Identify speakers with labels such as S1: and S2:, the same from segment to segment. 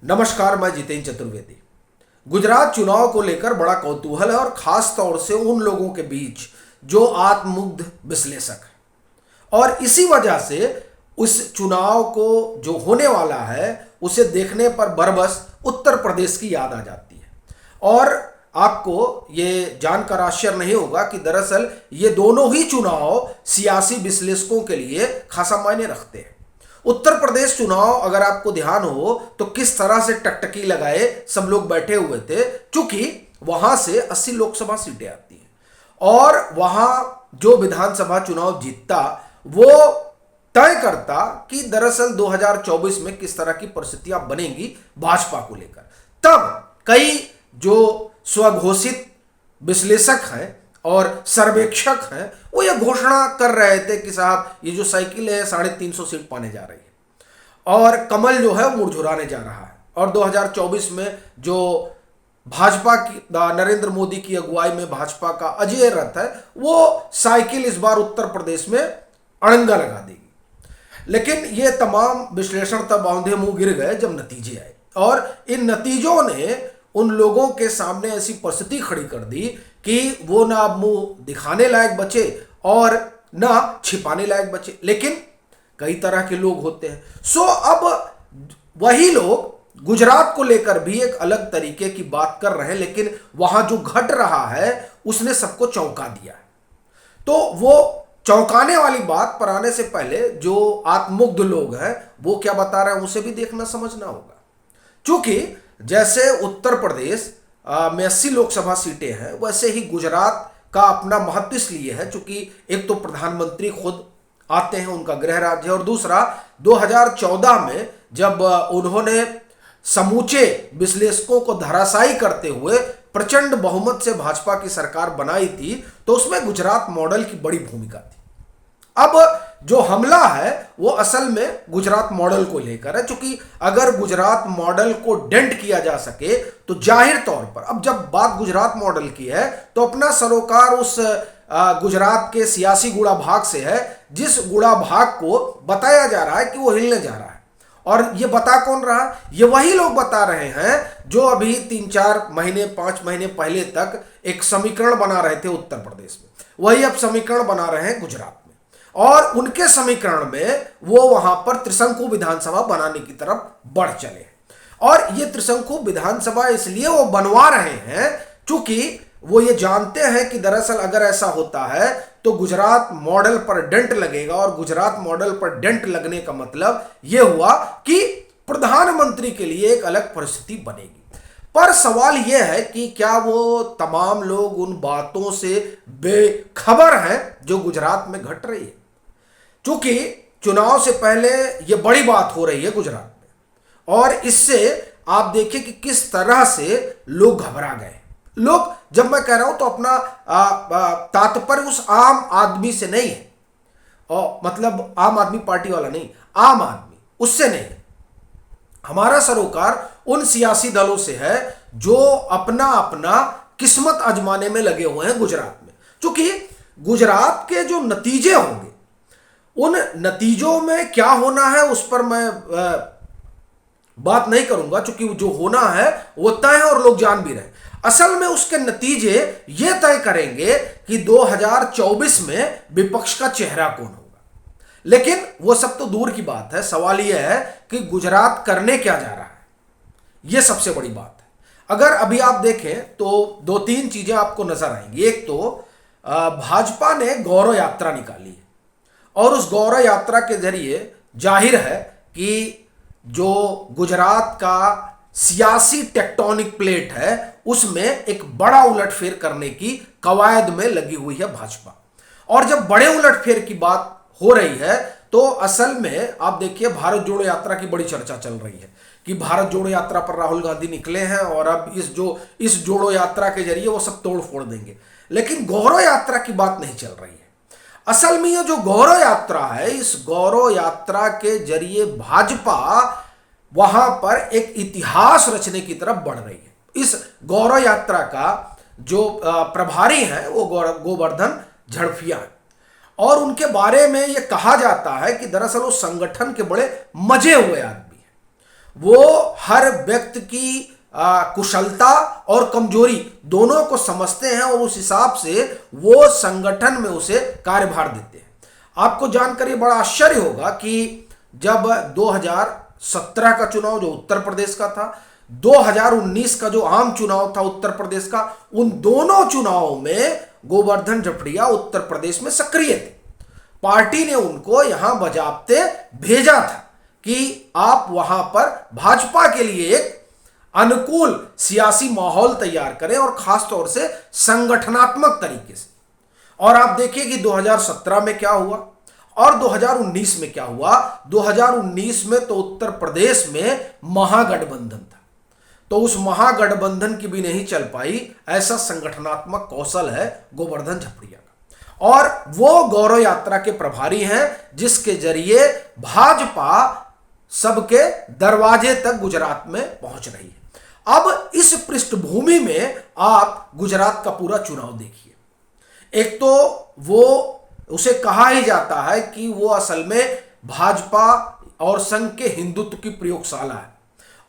S1: नमस्कार, मैं जितेंद्र चतुर्वेदी। गुजरात चुनाव को लेकर बड़ा कौतूहल है और खास तौर से उन लोगों के बीच जो आत्ममुग्ध विश्लेषक है और इसी वजह से उस चुनाव को जो होने वाला है उसे देखने पर बरबस उत्तर प्रदेश की याद आ जाती है। और आपको ये जानकर आश्चर्य नहीं होगा कि दरअसल ये दोनों ही चुनाव सियासी विश्लेषकों के लिए खासा मायने रखते हैं। उत्तर प्रदेश चुनाव अगर आपको ध्यान हो तो किस तरह से टकटकी लगाए सब लोग बैठे हुए थे, क्योंकि वहां से 80 लोकसभा सीटें आती हैं और वहां जो विधानसभा चुनाव जीतता वो तय करता कि दरअसल 2024 में किस तरह की परिस्थितियां बनेंगी भाजपा को लेकर। तब कई जो स्वघोषित विश्लेषक हैं और सर्वेक्षक हैं वो ये घोषणा कर रहे थे कि साहब ये जो साइकिल है 350 सीट पाने जा रही है और कमल जो है मुरझुराने जा रहा है और 2024 में जो भाजपा की नरेंद्र मोदी की अगुवाई में भाजपा का अजय रथ है वो साइकिल इस बार उत्तर प्रदेश में अड़ंगा लगा देगी। लेकिन ये तमाम विश्लेषण तब औंधे मुंह गिर गए जब नतीजे आए और इन नतीजों ने उन लोगों के सामने ऐसी परिस्थिति खड़ी कर दी कि वो ना अब मुंह दिखाने लायक बचे और ना छिपाने लायक बचे। लेकिन कई तरह के लोग होते हैं। सो अब वही लोग गुजरात को लेकर भी एक अलग तरीके की बात कर रहे हैं, लेकिन वहां जो घट रहा है उसने सबको चौंका दिया है। तो वो चौंकाने वाली बात पर आने से पहले जो आत्ममुग्ध लोग हैं वो क्या बता रहे हैं उसे भी देखना समझना होगा। क्योंकि जैसे उत्तर प्रदेश में 80 लोकसभा सीटें हैं वैसे ही गुजरात का अपना महत्व इसलिए है क्योंकि एक तो प्रधानमंत्री खुद आते हैं, उनका गृह राज्य है, और दूसरा 2014 में जब उन्होंने समूचे विश्लेषकों को धराशायी करते हुए प्रचंड बहुमत से भाजपा की सरकार बनाई थी तो उसमें गुजरात मॉडल की बड़ी भूमिका थी। अब जो हमला है वो असल में गुजरात मॉडल को लेकर है, क्योंकि अगर गुजरात मॉडल को डेंट किया जा सके तो जाहिर तौर पर अब जब बात गुजरात मॉडल की है तो अपना सरोकार उस गुजरात के सियासी गुड़ा भाग से है जिस गुड़ा भाग को बताया जा रहा है कि वो हिलने जा रहा है। और ये बता कौन रहा? ये वही लोग बता रहे हैं जो अभी 3-4 महीने 5 महीने पहले तक एक समीकरण बना रहे थे उत्तर प्रदेश में, वही अब समीकरण बना रहे हैं गुजरात में। और उनके समीकरण में वो वहां पर त्रिशंकु विधानसभा बनाने की तरफ बढ़ चले। और ये त्रिशंकु विधानसभा इसलिए वो बनवा रहे हैं क्योंकि वो ये जानते हैं कि दरअसल अगर ऐसा होता है तो गुजरात मॉडल पर डेंट लगेगा और गुजरात मॉडल पर डेंट लगने का मतलब ये हुआ कि प्रधानमंत्री के लिए एक अलग परिस्थिति बनेगी। पर सवाल यह है कि क्या वो तमाम लोग उन बातों से बेखबर हैं जो गुजरात में घट रही है? क्योंकि चुनाव से पहले यह बड़ी बात हो रही है गुजरात में और इससे आप देखिए कि किस तरह से लोग घबरा गए। लोग, जब मैं कह रहा हूं तो अपना तात्पर्य उस आम आदमी से नहीं है, और मतलब आम आदमी पार्टी वाला नहीं, आम आदमी उससे नहीं है। हमारा सरोकार उन सियासी दलों से है जो अपना अपना किस्मत आजमाने में लगे हुए हैं गुजरात में। क्योंकि गुजरात के जो नतीजे होंगे उन नतीजों में क्या होना है उस पर मैं बात नहीं करूंगा, क्योंकि जो होना है वो तय है और लोग जान भी रहे हैं। असल में उसके नतीजे ये तय करेंगे कि 2024 में विपक्ष का चेहरा कौन होगा। लेकिन वो सब तो दूर की बात है, सवाल यह है कि गुजरात करने क्या जा रहा है, यह सबसे बड़ी बात है। अगर अभी आप देखें तो 2-3 चीजें आपको नजर आएंगी। एक तो भाजपा ने गौरव यात्रा निकाली है और उस गौरव यात्रा के जरिए जाहिर है कि जो गुजरात का सियासी टेक्टोनिक प्लेट है उसमें एक बड़ा उलटफेर करने की कवायद में लगी हुई है भाजपा। और जब बड़े उलटफेर की बात हो रही है तो असल में आप देखिए भारत जोड़ो यात्रा की बड़ी चर्चा चल रही है कि भारत जोड़ो यात्रा पर राहुल गांधी निकले हैं और अब इस जोड़ो यात्रा के जरिए वो सब तोड़ फोड़ देंगे। लेकिन गौरव यात्रा की बात नहीं चल रही है। असल में ये जो गौरव यात्रा है, इस गौरव यात्रा के जरिए भाजपा वहां पर एक इतिहास रचने की तरफ बढ़ रही है। इस गौरव यात्रा का जो प्रभारी हैं वो गोवर्धन झड़फिया हैं और उनके बारे में ये कहा जाता है कि दरअसल वो संगठन के बड़े मजे हुए आदमी हैं वो हर व्यक्ति की कुशलता और कमजोरी दोनों को समझते हैं और उस हिसाब से वो संगठन में उसे कार्यभार देते हैं। आपको जानकर ये बड़ा आश्चर्य होगा कि जब 2017 का चुनाव जो उत्तर प्रदेश का था, 2019 का जो आम चुनाव था उत्तर प्रदेश का, उन दोनों चुनावों में गोवर्धन झपड़िया उत्तर प्रदेश में सक्रिय थे। पार्टी ने उनको यहां बजाबते भेजा था कि आप वहां पर भाजपा के लिए एक अनुकूल सियासी माहौल तैयार करें और खासतौर से संगठनात्मक तरीके से। और आप देखिए कि 2017 में क्या हुआ और 2019 में क्या हुआ। 2019 में तो उत्तर प्रदेश में महागठबंधन था, तो उस महागठबंधन की भी नहीं चल पाई। ऐसा संगठनात्मक कौशल है गोवर्धन झपड़िया का, और वो गौरव यात्रा के प्रभारी हैं जिसके जरिए भाजपा सबके दरवाजे तक गुजरात में पहुंच रही है। अब इस पृष्ठभूमि में आप गुजरात का पूरा चुनाव देखिए। एक तो वो उसे कहा ही जाता है कि वो असल में भाजपा और संघ के हिंदुत्व की प्रयोगशाला है,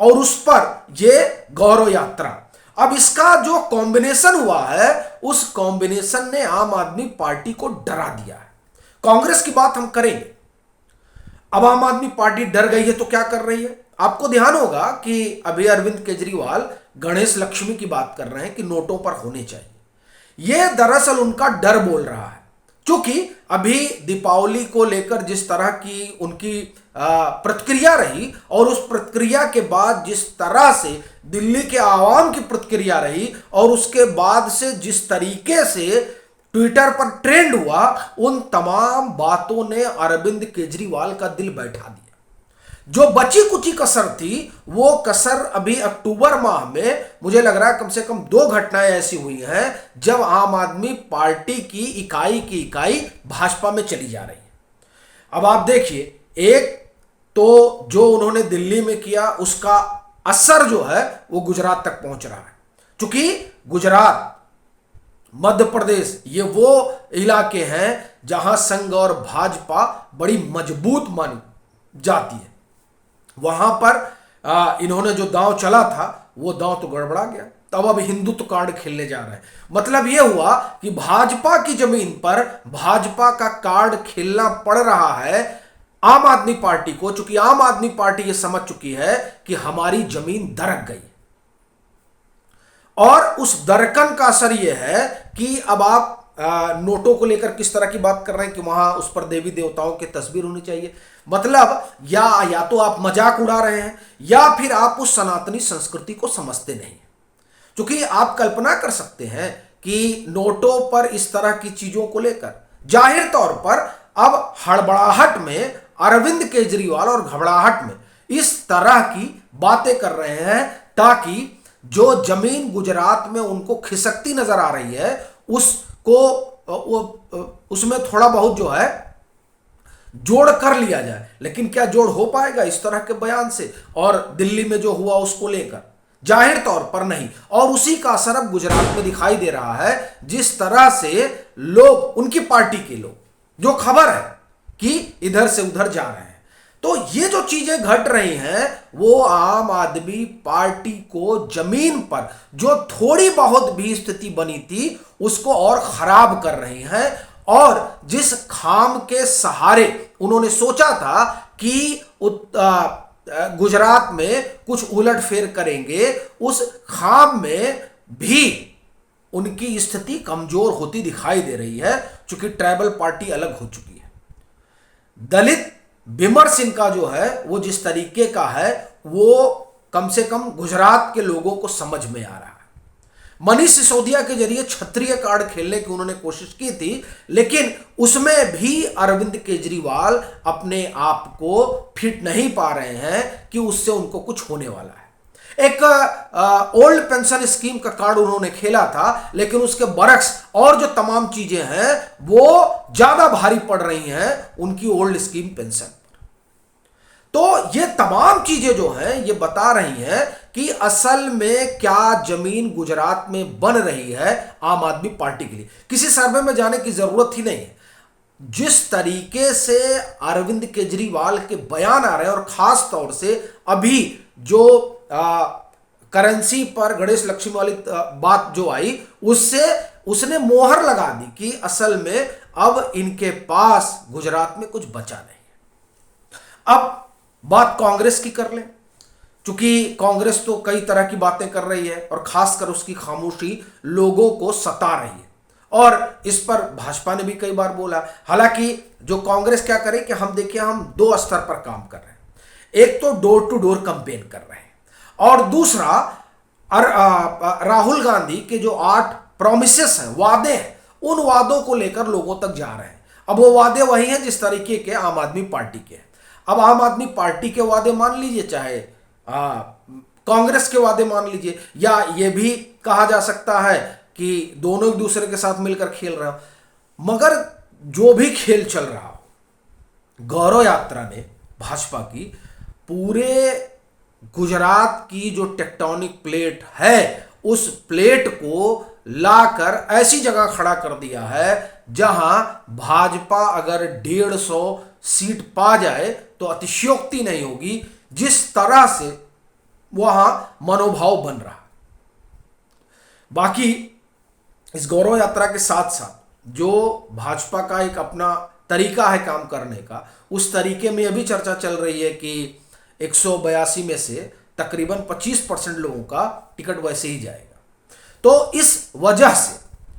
S1: और उस पर ये गौरव यात्रा। अब इसका जो कॉम्बिनेशन हुआ है, उस कॉम्बिनेशन ने आम आदमी पार्टी को डरा दिया है। कांग्रेस की बात हम करेंगे। अब आम आदमी पार्टी डर गई है तो क्या कर रही है। आपको ध्यान होगा कि अभी अरविंद केजरीवाल गणेश लक्ष्मी की बात कर रहे हैं कि नोटों पर होने चाहिए। यह दरअसल उनका डर बोल रहा है, क्योंकि अभी दीपावली को लेकर जिस तरह की उनकी प्रतिक्रिया रही और उस प्रतिक्रिया के बाद जिस तरह से दिल्ली के आवाम की प्रतिक्रिया रही और उसके बाद से जिस तरीके से ट्विटर पर ट्रेंड हुआ, उन तमाम बातों ने अरविंद केजरीवाल का दिल बैठा दिया। जो बची कुची कसर थी, वो कसर अभी अक्टूबर माह में मुझे लग रहा है कम से कम 2 घटनाएं ऐसी हुई हैं जब आम आदमी पार्टी की इकाई भाजपा में चली जा रही है। अब आप देखिए, एक तो जो उन्होंने दिल्ली में किया उसका असर जो है वो गुजरात तक पहुंच रहा है, क्योंकि गुजरात, मध्य प्रदेश, ये वो इलाके हैं जहां संघ और भाजपा बड़ी मजबूत मानी जाती है। वहां पर इन्होंने जो दांव चला था वो दांव तो गड़बड़ा गया। तब अब हिंदुत्व कार्ड खेलने जा रहे हैं। मतलब यह हुआ कि भाजपा की जमीन पर भाजपा का कार्ड खेलना पड़ रहा है आम आदमी पार्टी को, चूंकि आम आदमी पार्टी यह समझ चुकी है कि हमारी जमीन दरक गई। और उस दरकन का असर यह है कि अब आप नोटों को लेकर किस तरह की बात कर रहे हैं कि वहां उस पर देवी देवताओं की तस्वीर होनी चाहिए। मतलब या तो आप मजाक उड़ा रहे हैं या फिर आप उस सनातनी संस्कृति को समझते नहीं। क्योंकि आप कल्पना कर सकते हैं कि नोटों पर इस तरह की चीजों को लेकर जाहिर तौर पर अब हड़बड़ाहट में अरविंद केजरीवाल और घबराहट में इस तरह की बातें कर रहे हैं ताकि जो जमीन गुजरात में उनको खिसकती नजर आ रही है उसको उसमें थोड़ा बहुत जो है जोड़ कर लिया जाए। लेकिन क्या जोड़ हो पाएगा इस तरह के बयान से? और दिल्ली में जो हुआ उसको लेकर जाहिर तौर पर नहीं। और उसी का असर अब गुजरात में दिखाई दे रहा है, जिस तरह से लोग, उनकी पार्टी के लोग, जो खबर है कि इधर से उधर जा रहे हैं। तो ये जो चीजें घट रही हैं वो आम आदमी पार्टी को जमीन पर जो थोड़ी बहुत भी स्थिति बनी थी उसको और खराब कर रही हैं। और जिस खाम के सहारे उन्होंने सोचा था कि गुजरात में कुछ उलटफेर करेंगे, उस खाम में भी उनकी स्थिति कमजोर होती दिखाई दे रही है, क्योंकि ट्राइबल पार्टी अलग हो चुकी है। दलित विमर्श इनका जो है वो जिस तरीके का है वो कम से कम गुजरात के लोगों को समझ में आ रहा है। मनीष सिसोदिया के जरिए क्षत्रिय कार्ड खेलने की उन्होंने कोशिश की थी, लेकिन उसमें भी अरविंद केजरीवाल अपने आप को फिट नहीं पा रहे हैं कि उससे उनको कुछ होने वाला है। एक ओल्ड पेंशन स्कीम का कार्ड उन्होंने खेला था, लेकिन उसके बरक्स और जो तमाम चीजें हैं वो ज्यादा भारी पड़ रही हैं उनकी ओल्ड स्कीम पेंशन पर। तो ये तमाम चीजें जो हैं ये बता रही हैं कि असल में क्या जमीन गुजरात में बन रही है आम आदमी पार्टी के लिए। किसी सर्वे में जाने की जरूरत ही नहीं है। जिस तरीके से अरविंद केजरीवाल के बयान आ रहे हैं और खास तौर से अभी जो करेंसी पर गणेश लक्ष्मी वाली बात जो आई, उससे उसने मोहर लगा दी कि असल में अब इनके पास गुजरात में कुछ बचा नहीं। अब बात कांग्रेस की कर लें, क्योंकि कांग्रेस तो कई तरह की बातें कर रही है और खासकर उसकी खामोशी लोगों को सता रही है, और इस पर भाजपा ने भी कई बार बोला। हालांकि जो कांग्रेस क्या करे कि हम देखिए, हम दो स्तर पर काम कर रहे हैं। एक तो डोर टू डोर कैंपेन कर रहे हैं, और दूसरा राहुल गांधी के जो 8 प्रॉमिसेस हैं, वादे हैं, उन वादों को लेकर लोगों तक जा रहे हैं। अब वो वादे वही हैं जिस तरीके के आम आदमी पार्टी के हैं। अब आम आदमी पार्टी के वादे मान लीजिए, चाहे कांग्रेस के वादे मान लीजिए, या ये भी कहा जा सकता है कि दोनों एक दूसरे के साथ मिलकर खेल रहे हो। मगर जो भी खेल चल रहा हो, गौरव यात्रा ने भाजपा की पूरे गुजरात की जो टेक्टोनिक प्लेट है, उस प्लेट को लाकर ऐसी जगह खड़ा कर दिया है जहां भाजपा अगर 150 सीट पा जाए तो अतिशयोक्ति नहीं होगी, जिस तरह से वहां मनोभाव बन रहा। बाकी इस गौरव यात्रा के साथ साथ जो भाजपा का एक अपना तरीका है काम करने का, उस तरीके में यह भी चर्चा चल रही है कि 182 में से तकरीबन 25% लोगों का टिकट वैसे ही जाएगा। तो इस वजह से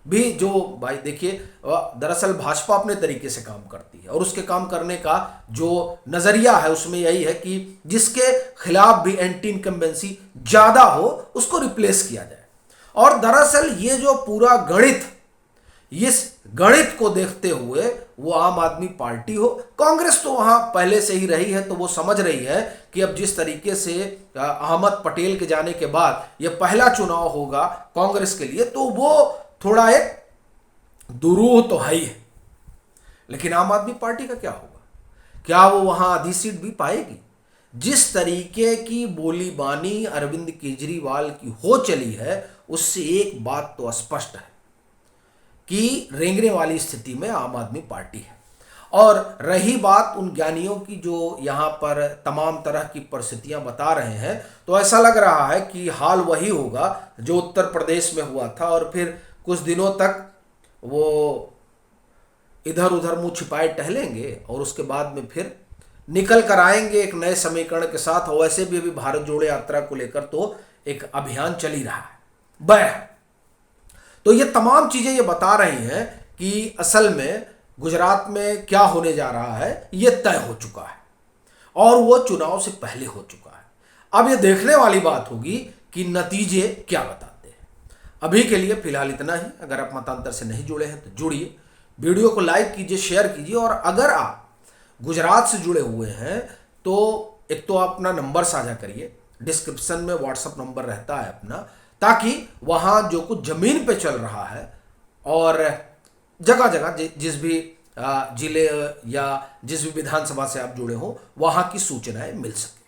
S1: भी जो भाई देखिए, दरअसल भाजपा अपने तरीके से काम करती है, और उसके काम करने का जो नजरिया है उसमें यही है कि जिसके खिलाफ भी एंटी इनकम्बेंसी ज्यादा हो उसको रिप्लेस किया जाए। और दरअसल ये जो पूरा गणित, इस गणित को देखते हुए वो आम आदमी पार्टी हो, कांग्रेस तो वहां पहले से ही रही है, तो वो समझ रही है कि अब जिस तरीके से अहमद पटेल के जाने के बाद ये पहला चुनाव होगा कांग्रेस के लिए, तो वो थोड़ा एक दुरूह तो है ही है। लेकिन आम आदमी पार्टी का क्या होगा? क्या वो वहां आधी सीट भी पाएगी? जिस तरीके की बोली बानी अरविंद केजरीवाल की हो चली है, उससे एक बात तो स्पष्ट है कि रेंगने वाली स्थिति में आम आदमी पार्टी है। और रही बात उन ज्ञानियों की जो यहाँ पर तमाम तरह की परिस्थितियां बता रहे हैं, तो ऐसा लग रहा है कि हाल वही होगा जो उत्तर प्रदेश में हुआ था, और फिर कुछ दिनों तक वो इधर उधर मुंह छिपाए टहलेंगे और उसके बाद में फिर निकल कर आएंगे एक नए समीकरण के साथ। और वैसे भी अभी भारत जोड़ो यात्रा को लेकर तो एक अभियान चल ही रहा है। बहरहाल, तो ये तमाम चीजें ये बता रही हैं कि असल में गुजरात में क्या होने जा रहा है ये तय हो चुका है, और वो चुनाव से पहले हो चुका है। अब ये देखने वाली बात होगी कि नतीजे क्या बताते हैं। अभी के लिए फिलहाल इतना ही। अगर आप मतांतर से नहीं जुड़े हैं तो जुड़िए, वीडियो को लाइक कीजिए, शेयर कीजिए, और अगर आप गुजरात से जुड़े हुए हैं तो एक तो अपना नंबर साझा करिए, डिस्क्रिप्शन में व्हाट्सएप नंबर रहता है अपना, ताकि वहाँ जो कुछ ज़मीन पे चल रहा है और जगह जगह जिस भी जिले या जिस भी विधानसभा से आप जुड़े हो, वहाँ की सूचनाएं मिल सके।